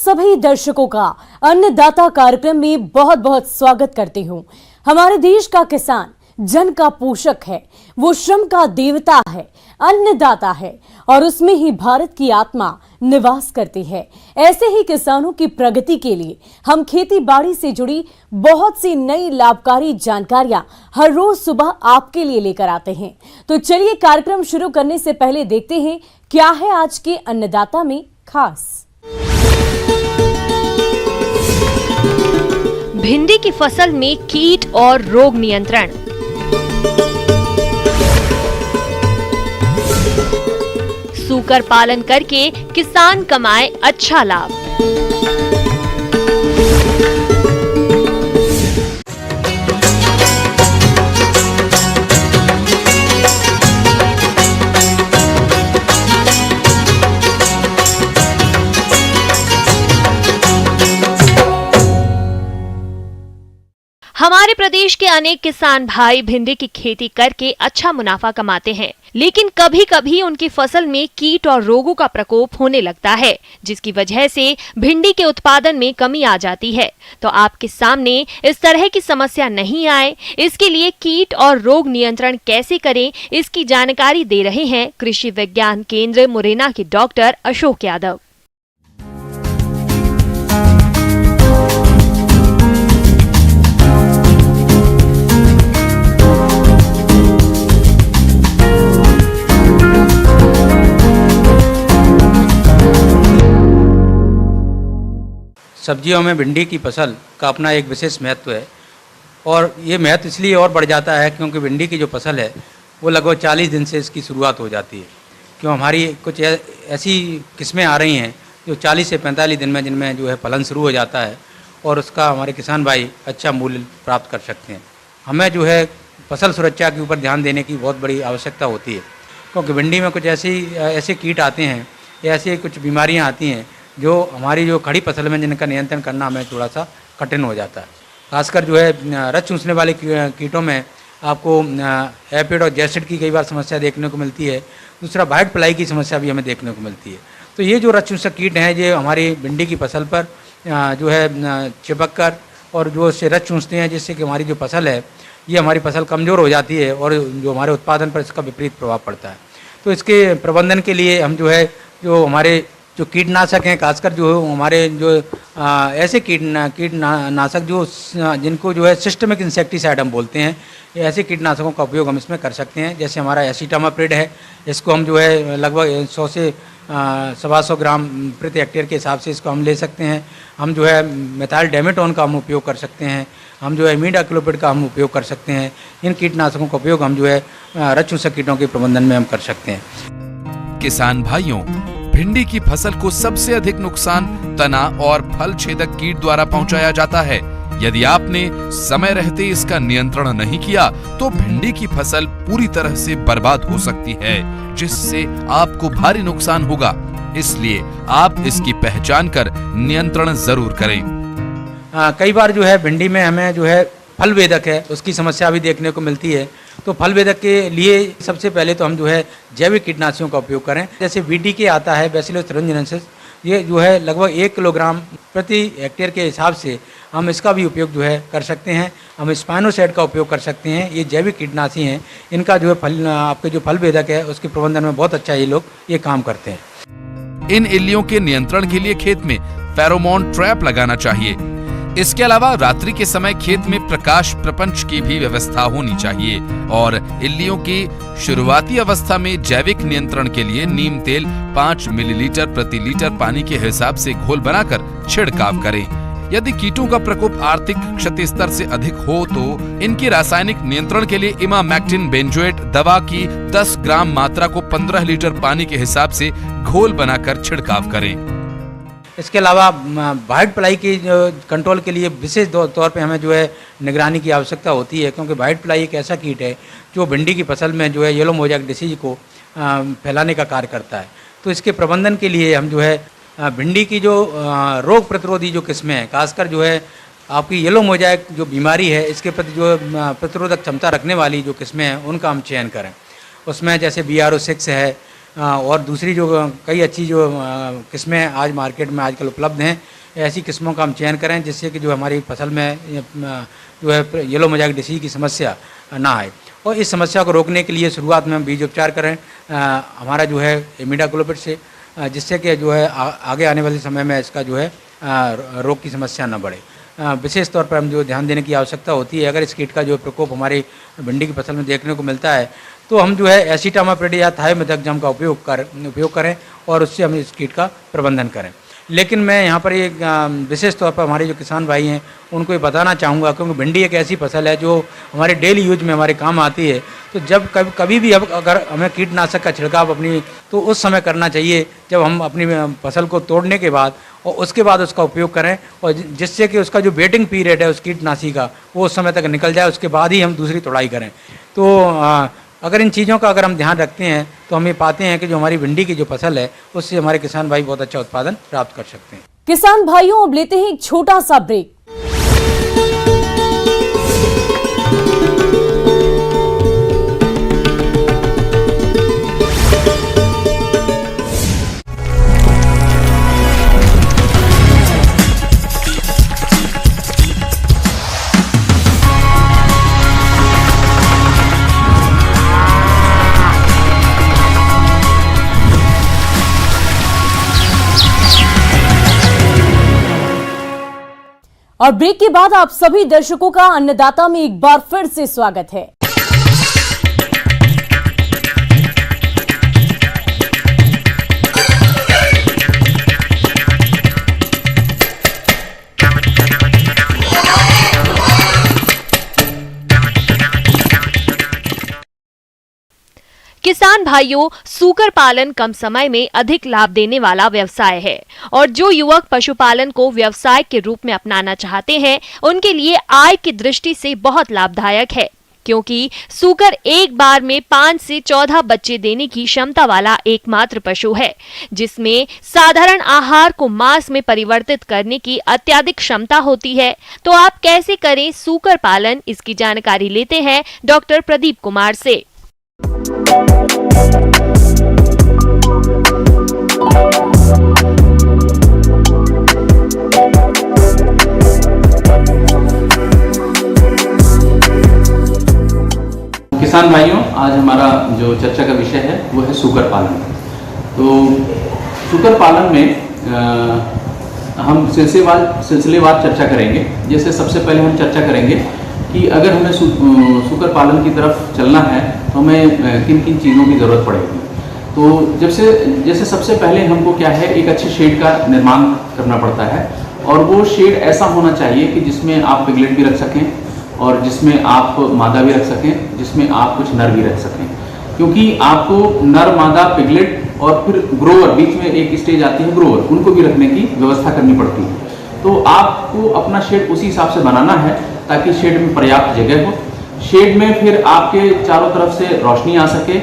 सभी दर्शकों का अन्नदाता कार्यक्रम में बहुत बहुत स्वागत करती हूं। हमारे देश का किसान जन का पोषक है, वो श्रम का देवता है, अन्नदाता है और उसमें ही भारत की आत्मा निवास करती है। ऐसे ही किसानों की प्रगति के लिए हम खेती बाड़ी से जुड़ी बहुत सी नई लाभकारी जानकारियां हर रोज सुबह आपके लिए लेकर आते हैं। तो चलिए कार्यक्रम शुरू करने से पहले देखते हैं क्या है आज के अन्नदाता में खास। भिंडी की फसल में कीट और रोग नियंत्रण। सूकर पालन करके किसान कमाए अच्छा लाभ। हमारे प्रदेश के अनेक किसान भाई भिंडी की खेती करके अच्छा मुनाफा कमाते हैं, लेकिन कभी कभी उनकी फसल में कीट और रोगों का प्रकोप होने लगता है, जिसकी वजह से भिंडी के उत्पादन में कमी आ जाती है। तो आपके सामने इस तरह की समस्या नहीं आए, इसके लिए कीट और रोग नियंत्रण कैसे करें, इसकी जानकारी दे रहे हैं कृषि विज्ञान केंद्र मुरैना के डॉक्टर अशोक यादव। सब्जियों में भिंडी की फसल का अपना एक विशेष महत्व है और ये महत्व इसलिए और बढ़ जाता है क्योंकि भिंडी की जो फसल है वो लगभग 40 दिन से इसकी शुरुआत हो जाती है। क्यों हमारी कुछ ऐसी किस्में आ रही हैं जो 40 से 45 दिन में जिनमें जो है फलन शुरू हो जाता है और उसका हमारे किसान भाई अच्छा मूल्य प्राप्त कर सकते हैं। हमें जो है फसल सुरक्षा के ऊपर ध्यान देने की बहुत बड़ी आवश्यकता होती है क्योंकि भिंडी में कुछ ऐसे कीट आते हैं या ऐसी कुछ बीमारियाँ आती हैं जो हमारी जो खड़ी फसल में जिनका नियंत्रण करना हमें थोड़ा सा कठिन हो जाता है। खासकर जो है रस चूसने वाले कीटों में आपको एपिड और जैसिड की कई बार समस्या देखने को मिलती है। दूसरा वाइट फ्लाई की समस्या भी हमें देखने को मिलती है। तो ये जो रस चूसक कीट हैं ये हमारी भिंडी की फसल पर जो है चिपक कर और जो उससे रस चूसते हैं, जिससे कि हमारी जो फसल है ये हमारी फसल कमज़ोर हो जाती है और जो हमारे उत्पादन पर इसका विपरीत प्रभाव पड़ता है। तो इसके प्रबंधन के लिए हम जो है जो हमारे जो कीटनाशक हैं, खासकर जो हमारे जो ऐसे कीटनाशक जो जिनको जो है सिस्टमिक इंसेक्टिसाइड हम बोलते हैं, ऐसे कीटनाशकों का उपयोग हम इसमें कर सकते हैं। जैसे हमारा एसिटामाप्रिड है, इसको हम जो है लगभग 100 से 125 ग्राम प्रति हेक्टेयर के हिसाब से इसको हम ले सकते हैं। हम जो है मेथाइल डेमेटोन का हम उपयोग कर सकते हैं। हम जो है इमिडाक्लोपिड का हम उपयोग कर सकते हैं। इन कीटनाशकों का उपयोग हम जो है रस चूसक कीटों के प्रबंधन में हम कर सकते हैं। किसान भाइयों, भिंडी की फसल को सबसे अधिक नुकसान तना और फल छेदक कीट द्वारा पहुंचाया जाता है। यदि आपने समय रहते इसका नियंत्रण नहीं किया तो भिंडी की फसल पूरी तरह से बर्बाद हो सकती है, जिससे आपको भारी नुकसान होगा। इसलिए आप इसकी पहचान कर नियंत्रण जरूर करें। कई बार जो है भिंडी में हमें जो है फल वेदक है उसकी समस्या भी देखने को मिलती है। तो फल वेदक के लिए सबसे पहले तो हम जो है जैविक कीटनाशियों का उपयोग करें। जैसे VDK आता है, बैसिलस thuringiensis, ये जो है लगभग 1 किलोग्राम प्रति हेक्टेयर के हिसाब से हम इसका भी उपयोग जो है कर सकते हैं। हम स्पाइनोसाइड का उपयोग कर सकते हैं। ये जैविक कीटनाशी हैं, इनका जो है आपके जो फल वेदक है उसके प्रबंधन में बहुत अच्छा ये लोग ये काम करते हैं। इन इल्लियों के नियंत्रण के लिए खेत में फेरोमोन ट्रैप लगाना चाहिए। इसके अलावा रात्रि के समय खेत में प्रकाश प्रपंच की भी व्यवस्था होनी चाहिए और इल्लियों की शुरुआती अवस्था में जैविक नियंत्रण के लिए नीम तेल 5 मिलीलीटर प्रति लीटर पानी के हिसाब से घोल बनाकर छिड़काव करें। यदि कीटों का प्रकोप आर्थिक क्षति स्तर से अधिक हो तो इनके रासायनिक नियंत्रण के लिए इमामेक्टिन बेंजोएट दवा की 10 ग्राम मात्रा को 15 लीटर पानी के हिसाब से घोल बनाकर छिड़काव करें। इसके अलावा वाइट फ्लाई की कंट्रोल के लिए विशेष तौर पे हमें जो है निगरानी की आवश्यकता होती है, क्योंकि वाइट फ्लाई एक ऐसा कीट है जो भिंडी की फसल में जो है येलो मोज़ेक डिसीज को फैलाने का कार्य करता है। तो इसके प्रबंधन के लिए हम जो है भिंडी की जो रोग प्रतिरोधी जो किस्में हैं, खासकर जो है आपकी येलो मोज़ेक जो बीमारी है इसके प्रति जो प्रतिरोधक क्षमता रखने वाली जो किस्में हैं उनका हम चयन करें। उसमें जैसे BRO 6 है, और दूसरी जो कई अच्छी जो किस्में आज मार्केट में आजकल उपलब्ध हैं, ऐसी किस्मों का हम चयन करें जिससे कि जो हमारी फसल में जो है येलो मोज़ेक डिसीज की समस्या ना आए। और इस समस्या को रोकने के लिए शुरुआत में हम बीज उपचार करें हमारा जो है इमिडाक्लोपिड से, जिससे कि जो है आगे आने वाले समय में इसका जो है रोग की समस्या न बढ़े। विशेष तौर पर हम जो ध्यान देने की आवश्यकता होती है, अगर इस कीट का जो प्रकोप हमारी भिंडी की फसल में देखने को मिलता है तो हम जो है एसिटामाप्रिड या थायोमेथाक्साम का उपयोग करें और उससे हम इस कीट का प्रबंधन करें। लेकिन मैं यहाँ पर एक विशेष तौर पर हमारे जो किसान भाई हैं उनको ये बताना चाहूँगा, क्योंकि भिंडी एक ऐसी फसल है जो हमारे डेली यूज में हमारे काम आती है। तो जब कभी भी अगर हमें कीटनाशक का छिड़काव अपनी तो उस समय करना चाहिए जब हम अपनी फसल को तोड़ने के बाद, और उसके बाद उसका उपयोग करें, और जिससे कि उसका जो वेटिंग पीरियड है उस कीटनाशी का वो उस समय तक निकल जाए, उसके बाद ही हम दूसरी तोड़ाई करें। तो अगर इन चीज़ों का अगर हम ध्यान रखते हैं तो हम ये पाते हैं कि जो हमारी भिंडी की जो फसल है उससे हमारे किसान भाई बहुत अच्छा उत्पादन प्राप्त कर सकते हैं। किसान भाइयों, अब लेते हैं एक छोटा सा ब्रेक। और ब्रेक के बाद आप सभी दर्शकों का अन्नदाता में एक बार फिर से स्वागत है। किसान भाइयों, सूकर पालन कम समय में अधिक लाभ देने वाला व्यवसाय है और जो युवक पशुपालन को व्यवसाय के रूप में अपनाना चाहते हैं उनके लिए आय की दृष्टि से बहुत लाभदायक है, क्योंकि सूकर एक बार में 5 से 14 बच्चे देने की क्षमता वाला एकमात्र पशु है, जिसमें साधारण आहार को मांस में परिवर्तित करने की अत्यधिक क्षमता होती है। तो आप कैसे करें सूकर पालन, इसकी जानकारी लेते हैं डॉक्टर प्रदीप कुमार से। किसान भाइयों, आज हमारा जो चर्चा का विषय है वो है सूकर पालन। तो सूकर पालन में हम सिलसिलेवार चर्चा करेंगे। जैसे सबसे पहले हम चर्चा करेंगे कि अगर हमें सूकर पालन की तरफ चलना है तो हमें किन किन चीज़ों की ज़रूरत पड़ेगी। तो जैसे सबसे पहले हमको क्या है, एक अच्छे शेड का निर्माण करना पड़ता है, और वो शेड ऐसा होना चाहिए कि जिसमें आप पिगलेट भी रख सकें और जिसमें आप मादा भी रख सकें, जिसमें आप कुछ नर भी रख सकें। क्योंकि आपको नर, मादा, पिगलेट और फिर ग्रोवर, बीच में एक स्टेज आती है ग्रोवर, उनको भी रखने की व्यवस्था करनी पड़ती है। तो आपको अपना शेड उसी हिसाब से बनाना है ताकि शेड में पर्याप्त जगह हो। शेड में फिर आपके चारों तरफ से रोशनी आ सके।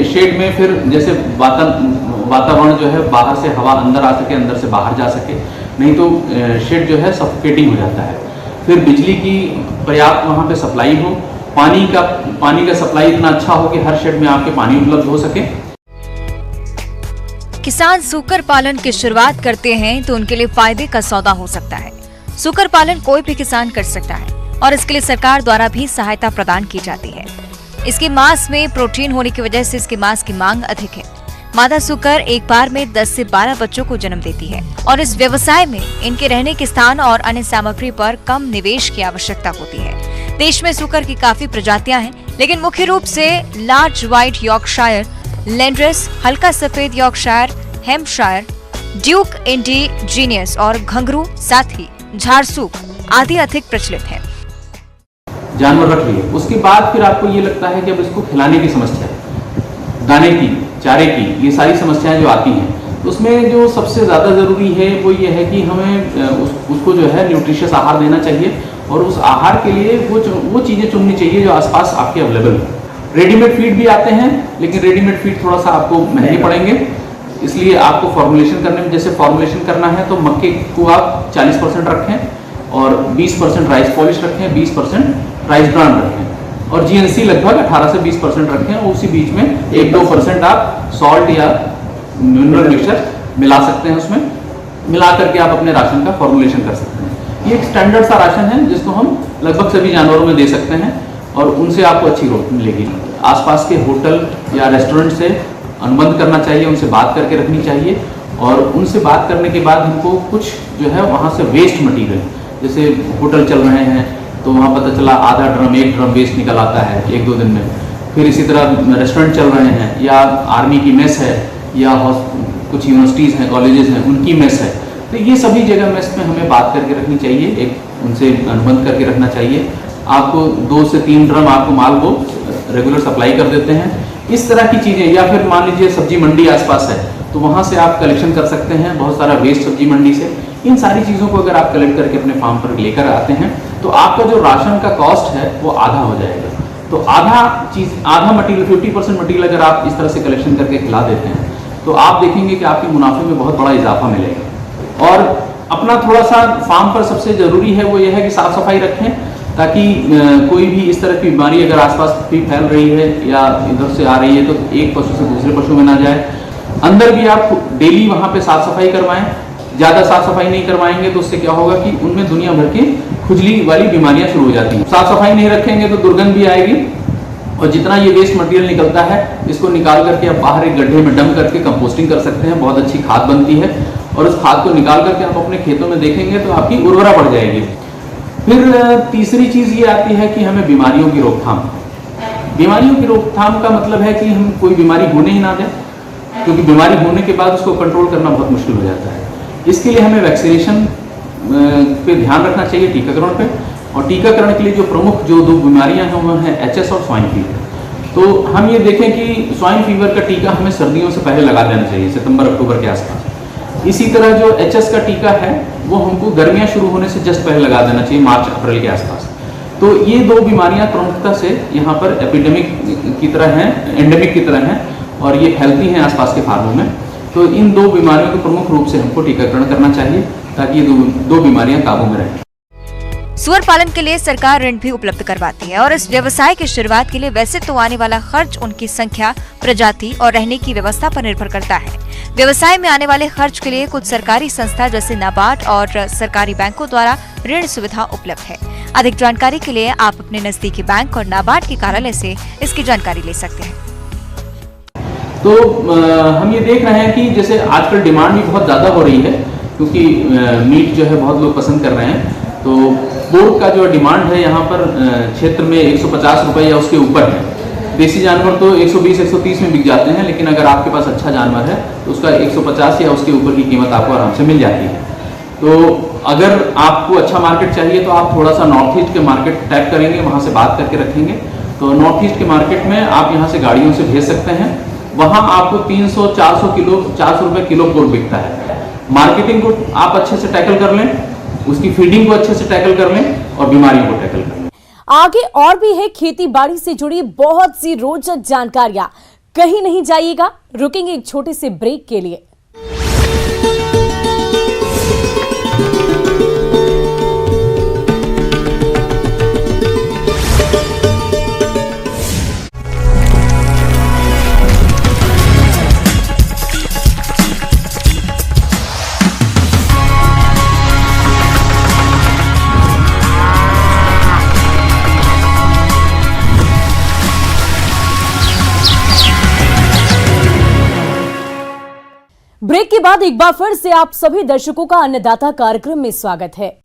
शेड में फिर जैसे वातावरण जो है बाहर से हवा अंदर आ सके, अंदर से बाहर जा सके, नहीं तो शेड जो है सफोकेटिंग हो जाता है। फिर बिजली की पर्याप्त वहाँ पे सप्लाई हो, पानी का सप्लाई इतना अच्छा हो कि हर शेड में आपके पानी उपलब्ध हो सके। किसान सूकर पालन की शुरुआत करते हैं तो उनके लिए फायदे का सौदा हो सकता है। सूकर पालन कोई भी किसान कर सकता है और इसके लिए सरकार द्वारा भी सहायता प्रदान की जाती है। इसके मांस में प्रोटीन होने की वजह से इसके मांस की मांग अधिक है। मादा सूकर एक बार में 10 से 12 बच्चों को जन्म देती है और इस व्यवसाय में इनके रहने के स्थान और अन्य सामग्री पर कम निवेश की आवश्यकता होती है। देश में सूकर की काफी प्रजातियां हैं, लेकिन मुख्य रूप से लार्ज व्हाइट यॉर्कशायर, लैंड्रेस, हल्का सफेद यॉर्कशायर, हैम्पशायर, ड्यूक इंडिजीनियस और घंघरू, साथ ही झारसूक आदि अधिक प्रचलित है। जानवर रख लिए, उसके बाद फिर आपको ये लगता है कि अब इसको खिलाने की समस्या, दाने की, चारे की, ये सारी समस्याएं जो आती हैं, उसमें जो सबसे ज़्यादा ज़रूरी है वो ये है कि हमें उसको जो है न्यूट्रिशियस आहार देना चाहिए, और उस आहार के लिए वो चीज़ें चुननी चाहिए जो आसपास आपके अवेलेबल हो। रेडीमेड फीड भी आते हैं, लेकिन रेडीमेड फीड थोड़ा सा आपको महंगे पड़ेंगे, इसलिए आपको फॉर्मुलेशन करने में, जैसे फॉर्मुलेशन करना है तो मक्के को आप 40% रखें और 20% राइस पॉलिश रखें, 20% राइस ब्रान रखें। और जीएनसी लगभग 18 से 20% रखें और उसी बीच में 1-2% आप सॉल्ट या मिनरल मिक्सचर मिला सकते हैं, उसमें मिला करके आप अपने राशन का फॉर्मुलेशन कर सकते हैं। ये एक स्टैंडर्ड सा राशन है जिसको हम लगभग सभी जानवरों में दे सकते हैं और उनसे आपको अच्छी ग्रोथ मिलेगी। आसपास के होटल या रेस्टोरेंट से अनुबंध करना चाहिए, उनसे बात करके रखनी चाहिए और उनसे बात करने के बाद हमको कुछ जो है वहाँ से वेस्ट मटीरियल, जैसे होटल चल रहे हैं तो वहाँ पता चला आधा ड्रम 1 ड्रम वेस्ट निकल आता है 1-2 दिन में, फिर इसी तरह रेस्टोरेंट चल रहे हैं या आर्मी की मेस है या कुछ यूनिवर्सिटीज़ हैं, कॉलेजेस हैं, उनकी मेस है, तो ये सभी जगह मेस में हमें बात करके रखनी चाहिए, एक उनसे अनुबंध करके रखना चाहिए। आपको 2 से 3 ड्रम आपको माल को रेगुलर सप्लाई कर देते हैं, इस तरह की चीज़ें। या फिर मान लीजिए सब्जी मंडी आसपास है तो वहाँ से आप कलेक्शन कर सकते हैं, बहुत सारा वेस्ट सब्जी मंडी से। इन सारी चीज़ों को अगर आप कलेक्ट करके अपने फार्म पर लेकर आते हैं तो आपका जो राशन का कॉस्ट है वो आधा हो जाएगा। तो आधा मटीरियल 50% मटीरियल अगर आप इस तरह से कलेक्शन करके खिला देते हैं तो आप देखेंगे कि आपके मुनाफे में बहुत बड़ा इजाफा मिलेगा। और अपना थोड़ा सा फार्म पर सबसे ज़रूरी है वो ये है कि साफ़ सफाई रखें, ताकि कोई भी इस तरह की बीमारी अगर आसपास भी फैल रही है या इधर से आ रही है तो एक पशु से दूसरे पशु में ना जाए। अंदर भी आप डेली वहाँ पे साफ सफाई करवाएं, ज़्यादा साफ सफाई नहीं करवाएंगे तो उससे क्या होगा कि उनमें दुनिया भर की खुजली वाली बीमारियाँ शुरू हो जाती हैं। साफ सफाई नहीं रखेंगे तो दुर्गंध भी आएगी और जितना ये वेस्ट मटेरियल निकलता है इसको निकाल करके आप बाहर एक गड्ढे में डंप करके कंपोस्टिंग कर सकते हैं, बहुत अच्छी खाद बनती है और उस खाद को निकाल करके आप अपने खेतों में देखेंगे तो आपकी उर्वरा बढ़ जाएगी। फिर तीसरी चीज़ ये आती है कि हमें बीमारियों की रोकथाम। बीमारियों की रोकथाम का मतलब है कि हम कोई बीमारी होने ही ना दें, क्योंकि बीमारी होने के बाद उसको कंट्रोल करना बहुत मुश्किल हो जाता है। इसके लिए हमें वैक्सीनेशन पे ध्यान रखना चाहिए, टीकाकरण पे। और टीकाकरण के लिए जो प्रमुख जो 2 बीमारियां हैं वो हैं एचएस और स्वाइन फीवर। तो हम ये देखें कि स्वाइन फीवर का टीका हमें सर्दियों से पहले लगा देना चाहिए, सितंबर-अक्टूबर के आसपास। इसी तरह जो एचएस का टीका है वो हमको गर्मियाँ शुरू होने से जस्ट पहले लगा देना चाहिए, मार्च-अप्रैल के आसपास। तो ये 2 बीमारियां प्रमुखता से यहाँ पर एपिडेमिक की तरह हैं, एंडेमिक की तरह हैं और ये फैलती हैं आसपास के फार्मों में। तो इन 2 बीमारियों को प्रमुख रूप से हमको टीकाकरण करना चाहिए ताकि ये दो बीमारियां काबू में रहें। सुअर पालन के लिए सरकार ऋण भी उपलब्ध करवाती है और इस व्यवसाय की शुरुआत के लिए वैसे तो आने वाला खर्च उनकी संख्या, प्रजाति और रहने की व्यवस्था पर निर्भर करता है। व्यवसाय में आने वाले खर्च के लिए कुछ सरकारी संस्था जैसे नाबार्ड और सरकारी बैंकों द्वारा ऋण सुविधा उपलब्ध है। अधिक जानकारी के लिए आप अपने नजदीकी बैंक और नाबार्ड के कार्यालय से इसकी जानकारी ले सकते हैं। तो हम ये देख रहे हैं कि जैसे आजकल डिमांड भी बहुत ज़्यादा हो रही है, क्योंकि मीट जो है बहुत लोग पसंद कर रहे हैं। तो पोर्क का जो डिमांड है यहाँ पर क्षेत्र में 150 रुपये या उसके ऊपर है। देसी जानवर तो 120-130 में बिक जाते हैं, लेकिन अगर आपके पास अच्छा जानवर है तो उसका 150 या उसके ऊपर की कीमत आपको आराम से मिल जाती है। तो अगर आपको अच्छा मार्केट चाहिए तो आप थोड़ा सा नॉर्थ ईस्ट के मार्केट टैप करेंगे, वहाँ से बात करके रखेंगे। तो नॉर्थ ईस्ट के मार्केट में आप यहाँ से गाड़ियों से भेज सकते हैं, वहाँ आपको 300-400 रुपये किलो पोर्क बिकता है। मार्केटिंग को आप अच्छे से टैकल कर लें, उसकी फीडिंग को अच्छे से टैकल कर लें और बीमारियों को टैकल कर लें। आगे और भी है खेती बाड़ी से जुड़ी बहुत सी रोचक जानकारियां, कहीं नहीं जाइएगा, रुकेंगे एक छोटे से ब्रेक के लिए। ब्रेक के बाद एक बार फिर से आप सभी दर्शकों का अन्नदाता कार्यक्रम में स्वागत है।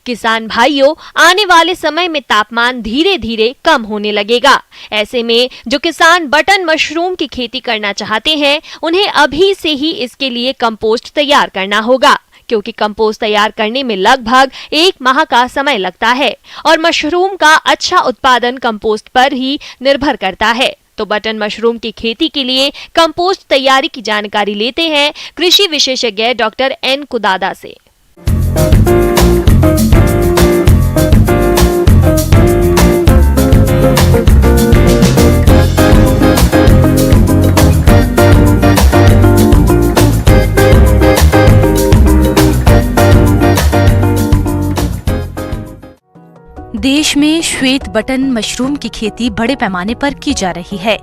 किसान भाइयों, आने वाले समय में तापमान धीरे धीरे कम होने लगेगा। ऐसे में जो किसान बटन मशरूम की खेती करना चाहते हैं, उन्हें अभी से ही इसके लिए कंपोस्ट तैयार करना होगा, क्योंकि कंपोस्ट तैयार करने में लगभग 1 माह का समय लगता है और मशरूम का अच्छा उत्पादन कंपोस्ट पर ही निर्भर करता है। तो बटन मशरूम की खेती के लिए कंपोस्ट तैयारी की जानकारी लेते हैं कृषि विशेषज्ञ डॉक्टर एन कुदादा से। देश में श्वेत बटन मशरूम की खेती बड़े पैमाने पर की जा रही है।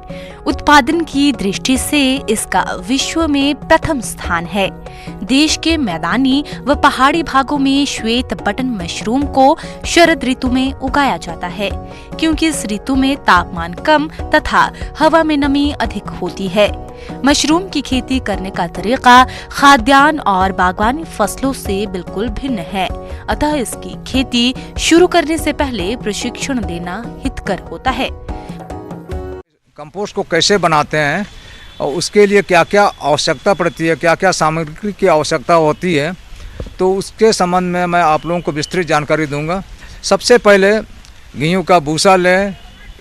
उत्पादन की दृष्टि से इसका विश्व में प्रथम स्थान है। देश के मैदानी व पहाड़ी भागों में श्वेत बटन मशरूम को शरद ऋतु में उगाया जाता है, क्योंकि इस ऋतु में तापमान कम तथा हवा में नमी अधिक होती है। मशरूम की खेती करने का तरीका खाद्यान्न और बागवानी फसलों से बिल्कुल भिन्न है, अतः इसकी खेती शुरू करने से पहले प्रशिक्षण देना हितकर होता है। कंपोस्ट को कैसे बनाते हैं और उसके लिए क्या क्या आवश्यकता पड़ती है, क्या क्या सामग्री की आवश्यकता होती है, तो उसके संबंध में मैं आप लोगों को विस्तृत जानकारी दूंगा। सबसे पहले गेहूं का भूसा लें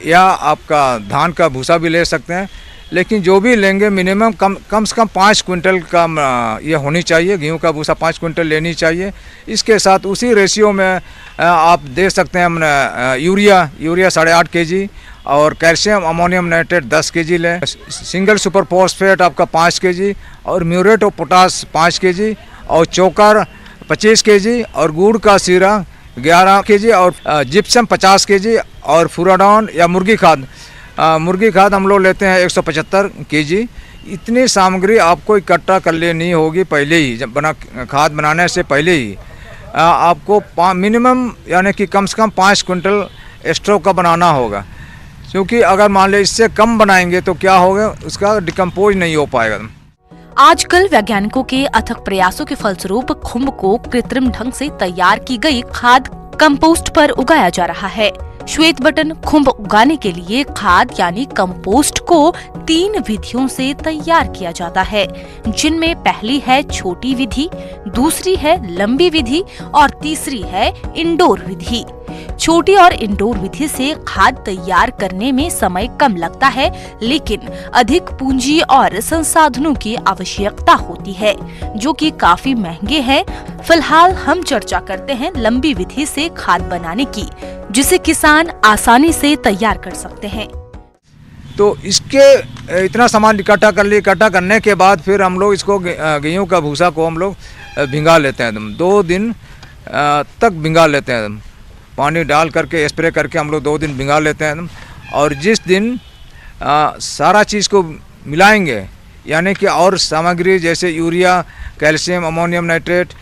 या आपका धान का भूसा भी ले सकते हैं, लेकिन जो भी लेंगे मिनिमम कम से कम 5 क्विंटल का ये होनी चाहिए। गेहूं का भूसा 5 क्विंटल लेनी चाहिए। इसके साथ उसी रेशियो में आप दे सकते हैं यूरिया 8.5 kg और कैल्शियम अमोनियम नाइट्रेट 10 kg लें। सिंगल सुपर फॉस्फेट आपका 5 kg और म्यूरेट ऑफ पोटास 5 kg और चोकर 25 kg और गुड़ का सीरा 11 kg और जिप्सम 50 kg और फुराडॉन या मुर्गी खाद हम लोग लेते हैं 175 kg। इतनी सामग्री आपको इकट्ठा कर लेनी होगी पहले ही, जब खाद बनाने से पहले ही आपको मिनिमम यानी कि कम से कम 5 क्विंटल स्टॉक का बनाना होगा, क्योंकि अगर मान ले इससे कम बनाएंगे तो क्या होगा, उसका डिकम्पोज नहीं हो पाएगा। आजकल वैज्ञानिकों के अथक प्रयासों के फलस्वरूप खुम्ब को कृत्रिम ढंग से तैयार की गई खाद कंपोस्ट पर उगाया जा रहा है। श्वेत बटन खुम्ब उगाने के लिए खाद यानी कंपोस्ट को 3 विधियों से तैयार किया जाता है, जिनमें पहली है छोटी विधि, दूसरी है लंबी विधि और तीसरी है इंडोर विधि। छोटी और इंडोर विधि से खाद तैयार करने में समय कम लगता है, लेकिन अधिक पूंजी और संसाधनों की आवश्यकता होती है, जो कि काफी महंगे हैं। फिलहाल हम चर्चा करते हैं लंबी विधि से खाद बनाने की, जिसे किसान आसानी से तैयार कर सकते हैं। तो इसके इतना सामान इकट्ठा करने के बाद फिर हम लोग इसको गेहूं का भूसा को हम लोग भिंगा लेते हैं। 2 दिन तक भिंगा लेते हैं, पानी डाल करके स्प्रे करके हम लोग 2 दिन भिंगा लेते हैं। और जिस दिन सारा चीज़ को मिलाएंगे, यानी कि और सामग्री जैसे urea, calcium ammonium nitrate,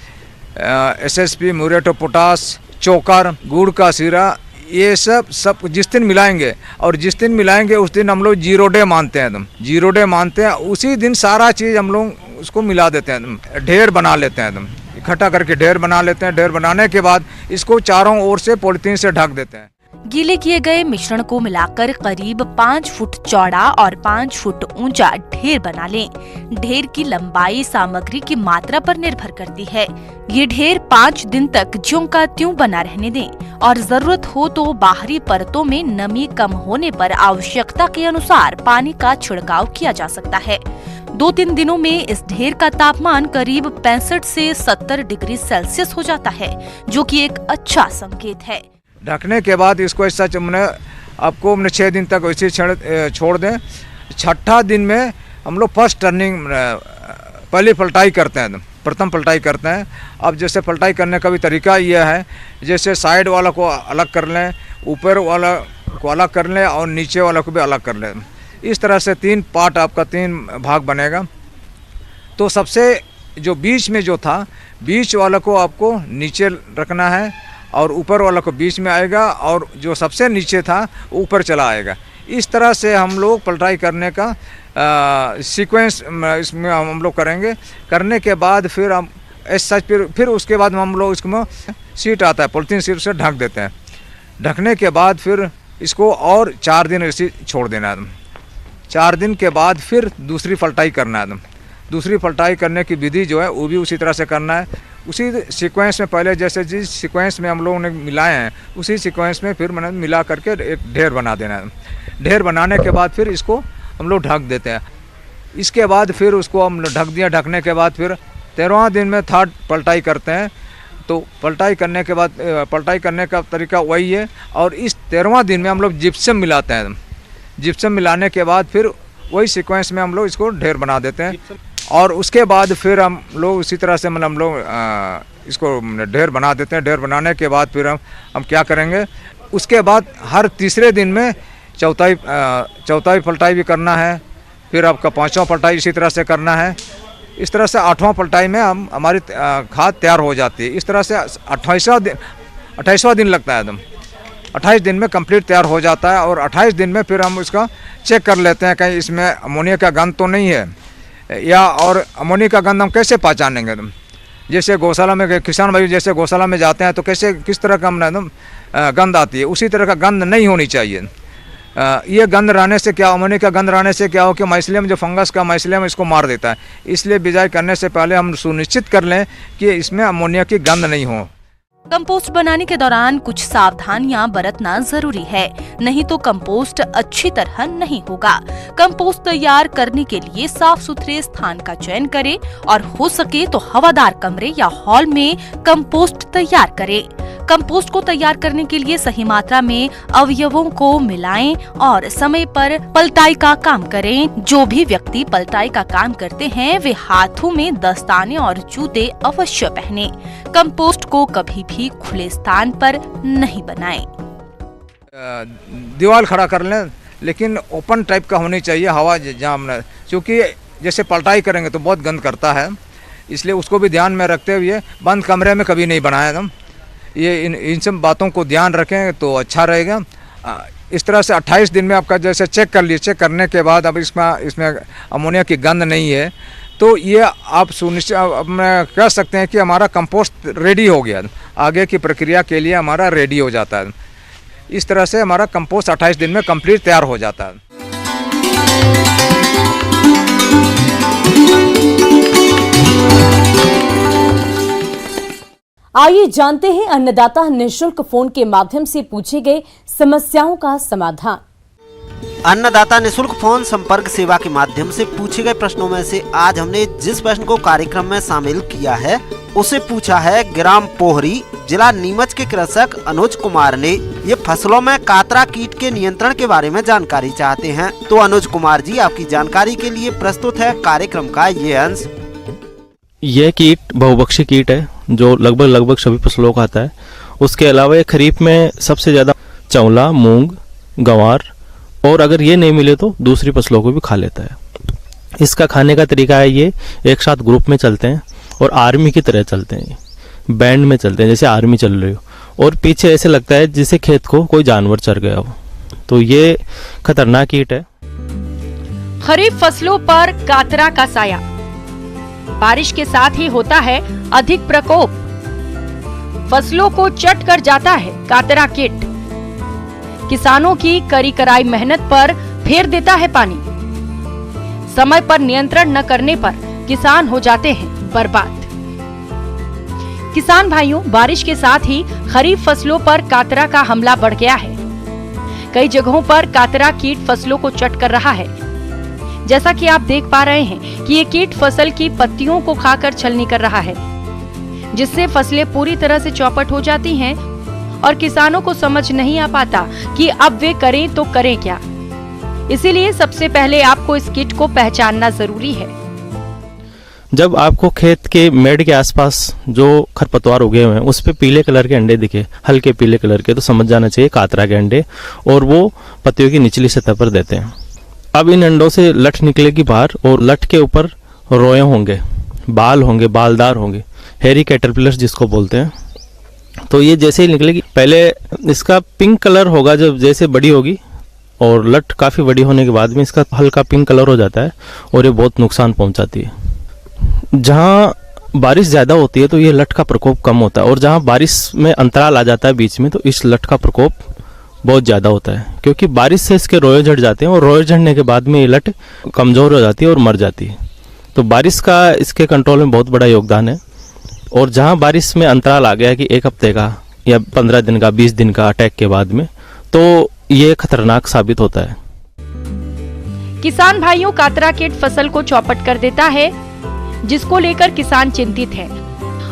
SSP, muriate of potash, चोकर, गुड़ का सीरा, ये सब जिस दिन मिलाएंगे और जिस दिन मिलाएंगे उस दिन हम लोग 0 डे मानते हैं। एकदम 0 डे मानते हैं, उसी दिन सारा चीज़ हम लोग उसको मिला देते हैं, ढेर बना लेते हैं, एकदम इकट्ठा करके ढेर बना लेते हैं। ढेर बनाने के बाद इसको चारों ओर से पॉलीथीन से ढक देते हैं। गीले किए गए मिश्रण को मिलाकर करीब 5 फुट चौड़ा और 5 फुट ऊंचा ढेर बना लें। ढेर की लंबाई सामग्री की मात्रा पर निर्भर करती है। ये ढेर 5 दिन तक ज्यों का त्यों बना रहने दें और जरूरत हो तो बाहरी परतों में नमी कम होने पर आवश्यकता के अनुसार पानी का छिड़काव किया जा सकता है। 2-3 दिनों में इस ढेर का तापमान करीब 65 से 70 डिग्री सेल्सियस हो जाता है, जो कि एक अच्छा संकेत है। ढकने के बाद इसको ऐसा आपको 6 दिन तक वैसे छोड़ दें। 6ठा दिन में हम लोग फर्स्ट टर्निंग पहली पलटाई करते हैं, प्रथम पलटाई करते हैं। अब जैसे पलटाई करने का भी तरीका यह है, जैसे साइड वाला को अलग कर लें, ऊपर वाला को अलग कर लें और नीचे वाला को भी अलग कर लें। इस तरह से 3 पार्ट आपका 3 भाग बनेगा। तो सबसे जो बीच में जो था, बीच वाला को आपको नीचे रखना है और ऊपर वाला को बीच में आएगा और जो सबसे नीचे था ऊपर चला आएगा। इस तरह से हम लोग पलटाई करने का सीक्वेंस इसमें हम लोग करेंगे। करने के बाद फिर हम ऐसा फिर उसके बाद हम लोग इसमें सीट आता है, पॉलीथीन सीट से ढक देते हैं। ढकने के बाद फिर इसको और 4 दिन ऐसे छोड़ देना है। 4 दिन के बाद फिर दूसरी पलटाई करना है। दूसरी पलटाई करने की विधि जो है वो भी उसी तरह से करना है। उसी सीक्वेंस में पहले जैसे जिस सीक्वेंस में हम लोगों ने मिलाए हैं उसी सीक्वेंस में फिर मैंने मिला करके एक ढेर बना देना है। ढेर बनाने के बाद फिर इसको हम लोग ढक देते हैं। इसके बाद फिर उसको हम ढक दिया। ढकने के बाद फिर 13वां दिन में 3rd पलटाई करते हैं। तो पलटाई करने के बाद पलटाई करने का तरीका वही है। और इस 13वां दिन में हम लोग जिप्सम मिलाते हैं। जिप्सम मिलाने के बाद फिर वही सीक्वेंस में हम लोग इसको ढेर बना देते हैं। और उसके बाद फिर हम लोग उसी तरह से मतलब हम लोग इसको ढेर बना देते हैं। ढेर बनाने के बाद फिर हम क्या करेंगे, उसके बाद हर तीसरे दिन में चौथाई पलटाई भी करना है, फिर आपका 5वां पलटाई इसी तरह से करना है। इस तरह से 8वां पलटाई में हम हमारी खाद तैयार हो जाती है। इस तरह से 28वां दिन लगता है एकदम, 28 दिन में कंप्लीट तैयार हो जाता है। और 28 दिन में फिर हम इसका चेक कर लेते हैं कहीं इसमें अमोनिया का गंध तो नहीं है, या और अमोनिया का गंध हम कैसे पहचानेंगे एकदम। जैसे गौशाला में किसान भाई जैसे गौशाला में जाते हैं तो कैसे किस तरह का एकदम गंध आती है, उसी तरह का गंध नहीं होनी चाहिए। ये गंध रहने से क्या, अमोनिया का गंध रहने से क्या हो कि माइसिलियम जो फंगस का माइसिलियम इसको मार देता है। इसलिए बिजाई करने से पहले हम सुनिश्चित कर लें कि इसमें अमोनिया की गंध नहीं हो। कंपोस्ट बनाने के दौरान कुछ सावधानियां बरतना जरूरी है, नहीं तो कंपोस्ट अच्छी तरह नहीं होगा। कंपोस्ट तैयार करने के लिए साफ सुथरे स्थान का चयन करें और हो सके तो हवादार कमरे या हॉल में कंपोस्ट तैयार करें। कंपोस्ट को तैयार करने के लिए सही मात्रा में अवयवों को मिलाएं और समय पर पलटाई का काम करें। जो भी व्यक्ति पलटाई का काम करते हैं वे हाथों में दस्ताने और जूते अवश्य पहने। कंपोस्ट को कभी भी खुले स्थान पर नहीं बनाएं। दीवार खड़ा कर लें, लेकिन ओपन टाइप का होनी चाहिए, हवा जहाँ, क्योंकि जैसे पलटाई करेंगे तो बहुत गंद करता है, इसलिए उसको भी ध्यान में रखते हुए बंद कमरे में कभी नहीं बनाया एकदम। ये इन सब बातों को ध्यान रखें तो अच्छा रहेगा। इस तरह से 28 दिन में आपका जैसे चेक कर लीजिए, चेक करने के बाद अब इसमें अमोनिया की गंध नहीं है तो ये आप सुनिश्चित कह सकते हैं कि हमारा कंपोस्ट रेडी हो गया, आगे की प्रक्रिया के लिए हमारा रेडी हो जाता है। इस तरह से हमारा कंपोस्ट 28 दिन में कंप्लीट तैयार हो जाता है। आइए जानते हैं अन्नदाता निःशुल्क फोन के माध्यम से पूछे गए समस्याओं का समाधान। अन्नदाता निःशुल्क फोन संपर्क सेवा के माध्यम से पूछे गए प्रश्नों में से आज हमने जिस प्रश्न को कार्यक्रम में शामिल किया है उसे पूछा है ग्राम पोहरी, जिला नीमच के कृषक अनुज कुमार ने। ये फसलों में कातरा कीट के नियंत्रण के बारे में जानकारी चाहते हैं। तो अनुज कुमार जी, आपकी जानकारी के लिए प्रस्तुत है कार्यक्रम का ये अंश। यह कीट बहुभक्षी कीट है जो लगभग सभी फसलों का आता है। उसके अलावा ये खरीफ में सबसे ज्यादा चौला, मूंग, गंवार और अगर ये नहीं मिले तो दूसरी फसलों को भी खा लेता है। इसका खाने का तरीका है, ये एक साथ ग्रुप में चलते हैं और आर्मी की तरह चलते हैं, बैंड में चलते हैं जैसे आर्मी चल रही हो, और पीछे ऐसे लगता है जैसे खेत को कोई जानवर चर गया हो। तो ये खतरनाक कीट है। खरीफ फसलों पर कातरा का साया। बारिश के साथ ही होता है अधिक प्रकोप। फसलों को चट कर जाता है कातरा कीट। किसानों की करी कराई मेहनत पर फेर देता है पानी। समय पर नियंत्रण न करने पर किसान हो जाते हैं बर्बाद। किसान भाइयों, बारिश के साथ ही खरीफ फसलों पर कातरा का हमला बढ़ गया है। कई जगहों पर कातरा कीट फसलों को चट कर रहा है। जैसा कि आप देख पा रहे हैं कि ये कीट फसल की पत्तियों को खाकर छलनी कर रहा है, जिससे फसलें पूरी तरह से चौपट हो जाती हैं और किसानों को समझ नहीं आ पाता कि अब वे करें तो करें क्या। इसीलिए सबसे पहले आपको इस कीट को पहचानना जरूरी है। जब आपको खेत के मेड़ के आसपास जो खरपतवार उगे हुए हैं उस पे पीले कलर के अंडे दिखे, हल्के पीले कलर के, तो समझ जाना चाहिए कातरा के अंडे, और वो पत्तियों की निचली सतह पर देते हैं। अब इन अंडों से लठ निकलेगी बाहर और लठ के ऊपर रोए होंगे, बाल होंगे, बालदार होंगे, हेरी कैटरपिलर्स जिसको बोलते हैं। तो ये जैसे ही निकलेगी, पहले इसका पिंक कलर होगा जब जैसे बड़ी होगी, और लठ काफ़ी बड़ी होने के बाद में इसका हल्का पिंक कलर हो जाता है और ये बहुत नुकसान पहुंचाती है। जहाँ बारिश ज़्यादा होती है तो ये लठ का प्रकोप कम होता है, और जहाँ बारिश में अंतराल आ जाता है बीच में तो इस लठ का प्रकोप बहुत ज़्यादा होता है, क्योंकि बारिश से इसके रोए झड़ जाते हैं और रोए झड़ने के बाद में ये लठ कमज़ोर हो जाती है और मर जाती है। तो बारिश का इसके कंट्रोल में बहुत बड़ा योगदान है। और जहाँ बारिश में अंतराल आ गया कि 1 हफ्ते का या 15 दिन का, 20 दिन का अटैक के बाद में, तो ये खतरनाक साबित होता है। किसान भाइयों, कातरा कीट फसल को चौपट कर देता है, जिसको लेकर किसान चिंतित है,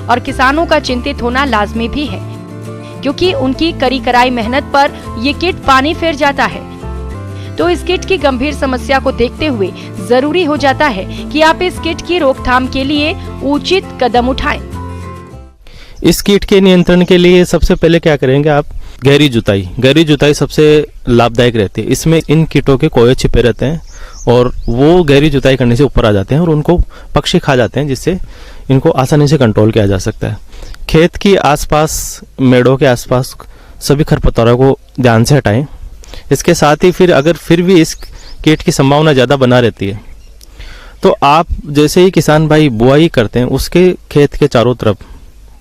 और किसानों का चिंतित होना लाजमी भी है, क्योंकि उनकी करी कराई मेहनत पर ये कीट पानी फेर जाता है। तो इस कीट की गंभीर समस्या को देखते हुए जरूरी हो जाता है कि आप इस कीट की रोकथाम के लिए उचित कदम उठाएं। इस कीट के नियंत्रण के लिए सबसे पहले क्या करेंगे, आप गहरी जुताई सबसे लाभदायक रहती है। इसमें इन कीटों के कोये छिपे रहते हैं और वो गहरी जुताई करने से ऊपर आ जाते हैं और उनको पक्षी खा जाते हैं, जिससे इनको आसानी से कंट्रोल किया जा सकता है। खेत के आसपास, मेड़ों के आसपास सभी खरपतवारों को ध्यान से हटाएं। इसके साथ ही फिर भी इस कीट की संभावना ज़्यादा बना रहती है तो आप जैसे ही किसान भाई बुआई करते हैं उसके खेत के चारों तरफ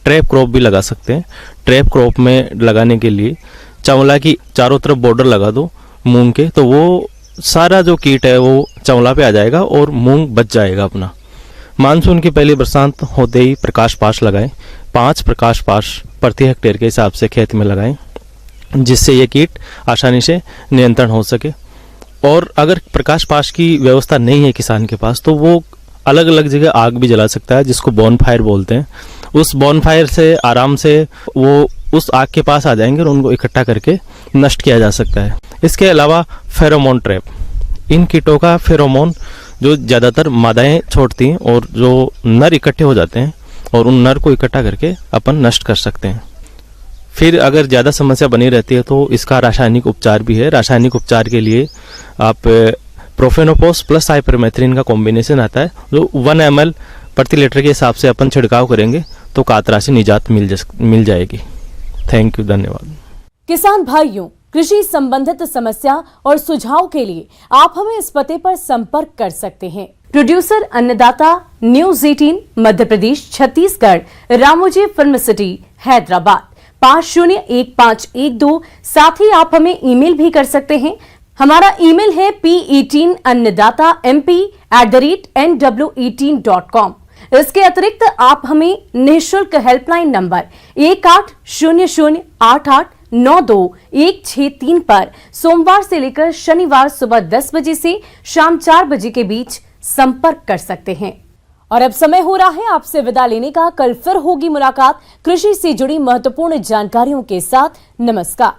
ट्रैप क्रॉप भी लगा सकते हैं। ट्रैप क्रॉप में लगाने के लिए चंवला की चारों तरफ बॉर्डर लगा दो मूंग के, तो वो सारा जो कीट है वो चंवला पे आ जाएगा और मूंग बच जाएगा अपना। मानसून की पहली बरसात होते ही प्रकाश पाश लगाएं। 5 प्रकाश पाश प्रति हेक्टेयर के हिसाब से खेत में लगाएं, जिससे ये कीट आसानी से नियंत्रण हो सके। और अगर प्रकाश पाश की व्यवस्था नहीं है किसान के पास तो वो अलग अलग जगह आग भी जला सकता है, जिसको बॉनफायर बोलते हैं। उस बॉनफायर से आराम से वो उस आग के पास आ जाएंगे और उनको इकट्ठा करके नष्ट किया जा सकता है। इसके अलावा फेरोमोन ट्रैप, इन कीटों का फेरोमोन जो ज़्यादातर मादाएं छोड़ती हैं और जो नर इकट्ठे हो जाते हैं और उन नर को इकट्ठा करके अपन नष्ट कर सकते हैं। फिर अगर ज़्यादा समस्या बनी रहती है तो इसका रासायनिक उपचार भी है। रासायनिक उपचार के लिए आप प्रोफेनोपोस प्लस साइपरमेथ्रिन का कॉम्बिनेशन आता है, जो 1 ml प्रति लीटर के हिसाब से अपन छिड़काव करेंगे तो कातरा से निजात मिल जाएगी। थैंक यू, धन्यवाद। किसान भाइयों, कृषि संबंधित समस्या और सुझाव के लिए आप हमें इस पते पर संपर्क कर सकते हैं। प्रोड्यूसर अन्नदाता, news 18, Madhya Pradesh, Chhattisgarh, Ramoji film city, Hyderabad 501512। साथ ही आप हमें ईमेल भी कर सकते हैं। हमारा ईमेल है p18annadatamp@nw18.com। इसके अतिरिक्त आप हमें निःशुल्क हेल्पलाइन नंबर 180088921663 पर सोमवार से लेकर शनिवार सुबह 10 बजे से शाम 4 बजे के बीच संपर्क कर सकते हैं। और अब समय हो रहा है आपसे विदा लेने का। कल फिर होगी मुलाकात कृषि से जुड़ी महत्वपूर्ण जानकारियों के साथ। नमस्कार।